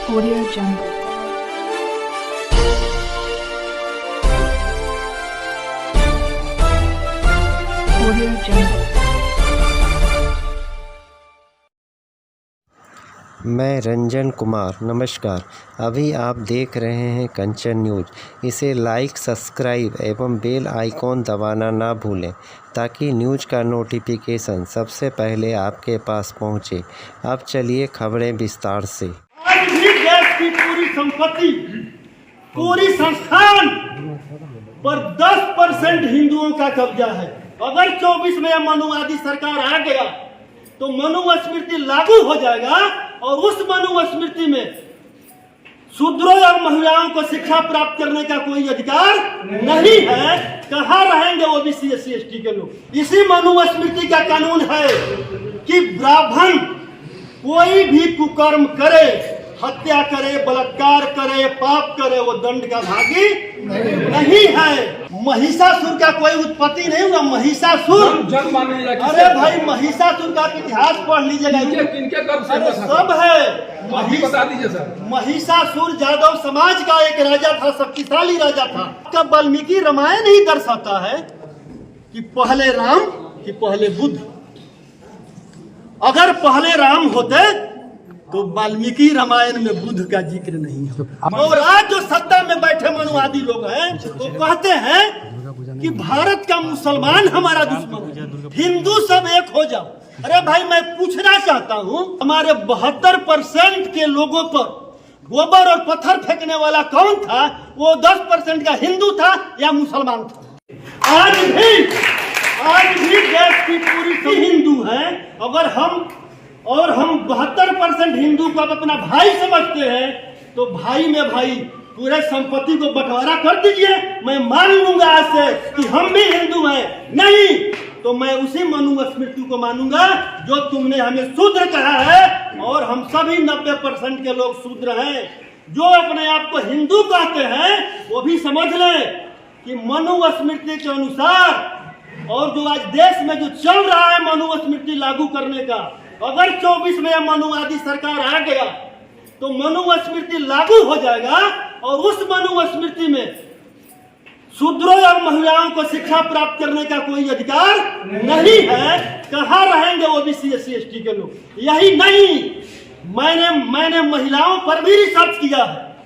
Audio Jungle. Audio Jungle. मैं रंजन कुमार, नमस्कार। अभी आप देख रहे हैं कंचन न्यूज़। इसे लाइक, सब्सक्राइब एवं बेल आइकॉन दबाना ना भूलें ताकि न्यूज़ का नोटिफिकेशन सबसे पहले आपके पास पहुंचे। अब चलिए खबरें विस्तार से। आज भी देश की पूरी संपत्ति, पूरी संस्थान पर 10% हिंदुओं का कब्जा है। अगर 24 में मनुवादी सरकार आ गया तो मनुस्मृति लागू हो जाएगा और उस मनुस्मृति में शूद्रों और महिलाओं को शिक्षा प्राप्त करने का कोई अधिकार नहीं है। कहाँ रहेंगे ओबीसी SC ST के लोग? इसी मनुस्मृति का कानून है कि ब्राह्मण कोई भी कुकर्म करे, हत्या करे, बलात्कार करे, पाप करे, वो दंड का भागी नहीं है। महिषासुर का कोई उत्पत्ति नहीं हुआ। महिषासुर, अरे भाई महिषासुर का इतिहास पढ़ लीजिएगा। अरे सब है। बता दीजिए सर। महिषासुर यादव समाज का एक राजा था, शक्तिशाली राजा था। कब वाल्मीकि रामायण ही दर्शाता है कि पहले राम कि पहले बुद्ध। अगर पहले राम होते तो वाल्मीकि रामायण में बुद्ध का जिक्र नहीं है। और आज जो सत्ता में बैठे मनुवादी लोग हैं वो कहते हैं कि भारत का मुसलमान हमारा दुश्मन है, हिंदू सब एक हो जाओ। अरे भाई मैं पूछना चाहता हूँ, हमारे 72% के लोगों पर गोबर और पत्थर फेंकने वाला कौन था? वो 10% का हिंदू था या मुसलमान था? आज भी देश की पूरी हिंदू है। अगर हम 72% हिंदू को अपना भाई समझते हैं तो भाई में भाई पूरे संपत्ति को बंटवारा कर दीजिए। मैं मान लूंगा आज से कि हम भी हिंदू हैं। नहीं तो मैं उसी मनुस्मृति को मानूंगा जो तुमने हमें शूद्र कहा है। और हम सभी 90% के लोग शूद्र हैं। जो अपने आप को हिंदू कहते हैं वो भी समझ लें कि मनुस्मृति के अनुसार, और जो आज देश में जो चल रहा है मनुस्मृति लागू करने का, अगर 24 में मनुवादी सरकार आ गया तो मनुस्मृति लागू हो जाएगा और उस मनुस्मृति में शूद्रों और महिलाओं को शिक्षा प्राप्त करने का कोई अधिकार नहीं है। कहाँ रहेंगे ओबीसी SC ST के लोग? यही नहीं, मैंने महिलाओं पर भी रिसर्च किया है।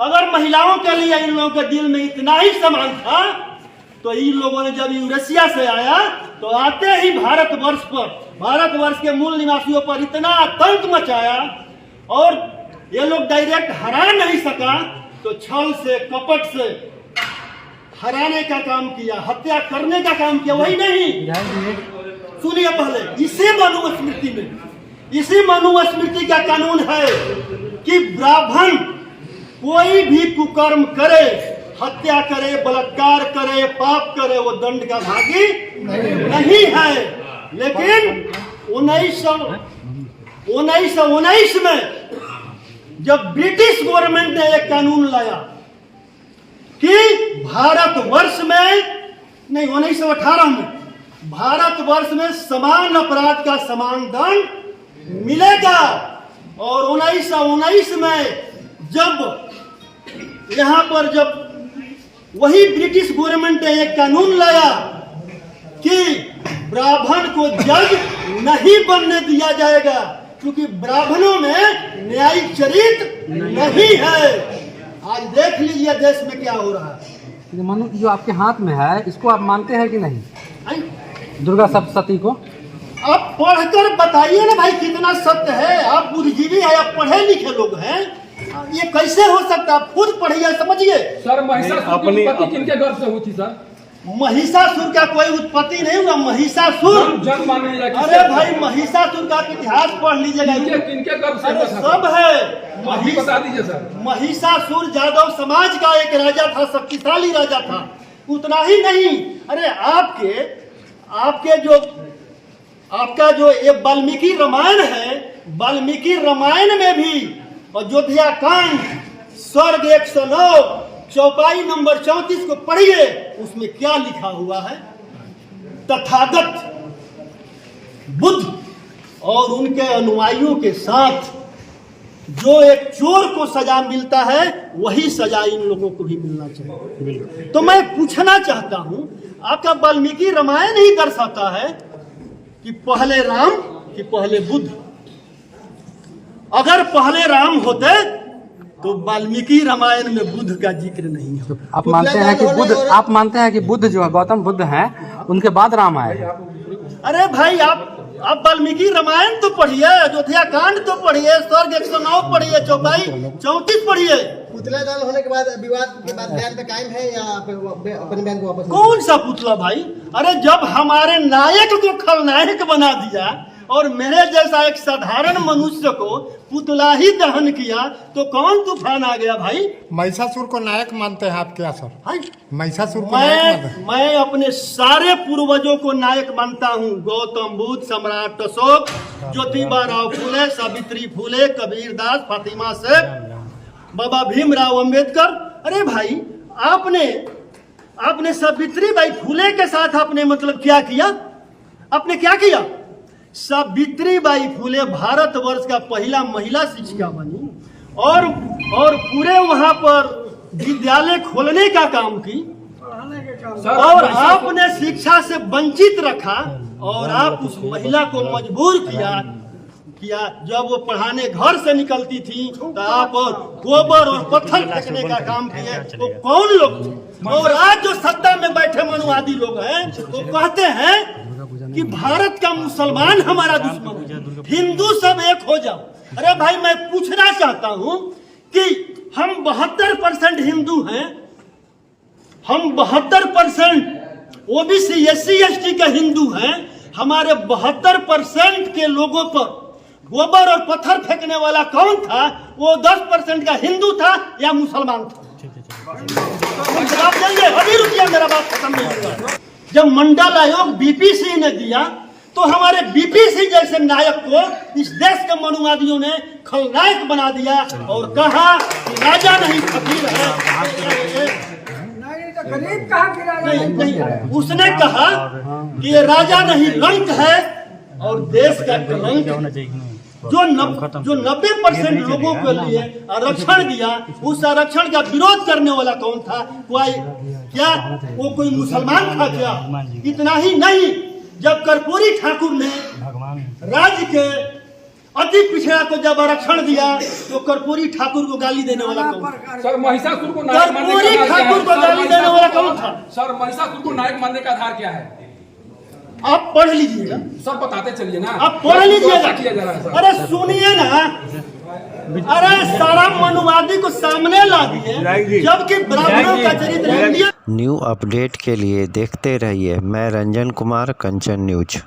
अगर महिलाओं के लिए इन लोगों के दिल में इतना ही सम्मान था तो इन लोगों ने जब यूरेशिया से आया तो आते ही भारतवर्ष के मूल निवासियों पर इतना आतंक मचाया और ये लोग डायरेक्ट हरा नहीं सका तो छल से, कपट से हराने का काम किया, हत्या करने का काम किया। वही नहीं, सुनिए पहले, इसी मनुस्मृति का कानून है कि ब्राह्मण कोई भी कुकर्म करे, हत्या करे, बलात्कार करे, पाप करे, वो दंड का भागी नहीं है। लेकिन 1919 में जब ब्रिटिश गवर्नमेंट ने एक कानून लाया कि भारतवर्ष में, नहीं 1918 में, भारतवर्ष में समान अपराध का समान दंड मिलेगा। और 1919 में जब यहाँ पर जब वही ब्रिटिश गवर्नमेंट ने एक कानून लाया कि ब्राह्मण को जज नहीं बनने दिया जाएगा क्योंकि ब्राह्मणों में न्यायिक चरित्र नहीं है। आज देख लीजिए देश में क्या हो रहा है। मनु जो आपके हाथ में है इसको आप मानते हैं कि नहीं? दुर्गा सप्तशती को आप पढ़कर बताइए ना भाई कितना सत्य है। आप बुद्धिजीवी है, आप पढ़े लिखे लोग हैं, ये कैसे हो सकता? आप खुद पढ़िए, समझिए। सर महिषासुर की उत्पत्ति किनके गर्भ से हुई थी सर? महिषासुर का कोई उत्पत्ति नहीं हुआ। महिषासुर, अरे भाई महिषासुर का इतिहास पढ़ लीजिएगा। किनके गर्भ से? अरे सब है। बता दीजिए सर। महिषासुर यादव समाज का एक राजा था, शक्तिशाली राजा था। उतना ही नहीं, अरे आपका जो ये वाल्मीकि रामायण है, वाल्मीकि रामायण में भी अयोध्या कांड स्वर्ग 109 चौपाई नंबर 34 को पढ़िए, उसमें क्या लिखा हुआ है? तथागत बुद्ध और उनके अनुयायियों के साथ जो एक चोर को सजा मिलता है वही सजा इन लोगों को भी मिलना चाहिए। तो मैं पूछना चाहता हूं, आपका वाल्मीकि रामायण ही दर्शाता है कि पहले राम कि पहले बुद्ध। अगर पहले राम होते तो वाल्मीकि रामायण में बुद्ध का जिक्र नहीं है। आप मानते हैं कि बुद्ध जो है, गौतम बुद्ध हैं, उनके बाद राम आए हैं? अरे भाई, आप वाल्मीकि रामायण तो पढ़िए, अयोध्या कांड तो पढ़िए, स्वर्ग 109 पढ़िए, चौपाई 34 पढ़िए। पुतला दल होने के बाद विवाद के बाद बयान पे कायम है या अपने बयान को वापस? कौन सा पुतला भाई? अरे जब हमारे नायक को खलनायक बना दिया और मेरे जैसा एक साधारण मनुष्य को पुतला ही दहन किया तो कौन तूफान आ गया भाई? महिषासुर को नायक मानते हैं आप क्या सर? हाँ? महिषासुर को नायक मानते हैं? मैं अपने सारे पूर्वजों को नायक मानता हूँ। गौतम बुद्ध, सम्राट अशोक, ज्योतिबा राव फुले, सावित्री फुले, कबीर दास, फातिमा शेख, बाबा भीमराव अंबेडकर। अरे भाई, आपने सावित्री बाई फुले के साथ आपने मतलब क्या किया? आपने क्या किया? सावित्री बाई फुले भारतवर्ष का पहला महिला शिक्षिका बनी और पूरे वहां पर विद्यालय खोलने का काम की और आपने शिक्षा से वंचित रखा और आप उस महिला को मजबूर किया। जब वो पढ़ाने घर से निकलती थी तो आप गोबर और पत्थर फेंकने का काम किए। वो कौन लोग थे? और आज जो सत्ता में बैठे मनुवादी लोग हैं वो कहते हैं कि भारत का मुसलमान हमारा दुश्मन है, हिंदू सब एक हो जाओ। अरे भाई, मैं पूछना चाहता हूं कि हम 72% हिंदू हैं, हम 72% ओबीसी SC ST के हिंदू हैं। हमारे 72% के लोगों पर गोबर और पत्थर फेंकने वाला कौन था? वो 10% का हिंदू था या मुसलमान था? जवाब देंगे? अभी रुकिए, मेरा बात खत्म नहीं हुआ। जब मंडल आयोग बीपीसी ने दिया तो हमारे बीपीसी जैसे नायक को इस देश के मनुवादियों ने खलनायक बना दिया और कहा कि राजा नहीं फकीर है। नहीं, उसने कहा कि ये राजा नहीं रंक है और देश का कलंक। जो 90% लोगों के लिए आरक्षण दिया, उस आरक्षण का विरोध करने वाला कौन था? वो कोई मुसलमान था क्या? इतना ही नहीं, जब कर्पूरी ठाकुर ने राज्य के अति पिछड़ा को जब आरक्षण दिया तो कर्पूरी ठाकुर को गाली देने वाला कौन था? सर, महिषासुर को कर्पूरी ठाकुर को गाली देने वाला कौन था? सर, महिषासुर को नायक मानने का आधार क्या है? आप पढ़ लीजिएगा। सर, बताते चलिए ना, आप पढ़ लीजिएगा। अरे सुनिए ना, अरे सारा मनुवादी को सामने ला दिए जबकि ब्राह्मणों का चरित्र। न्यू अपडेट के लिए देखते रहिए मैं रंजन कुमार, कंचन न्यूज।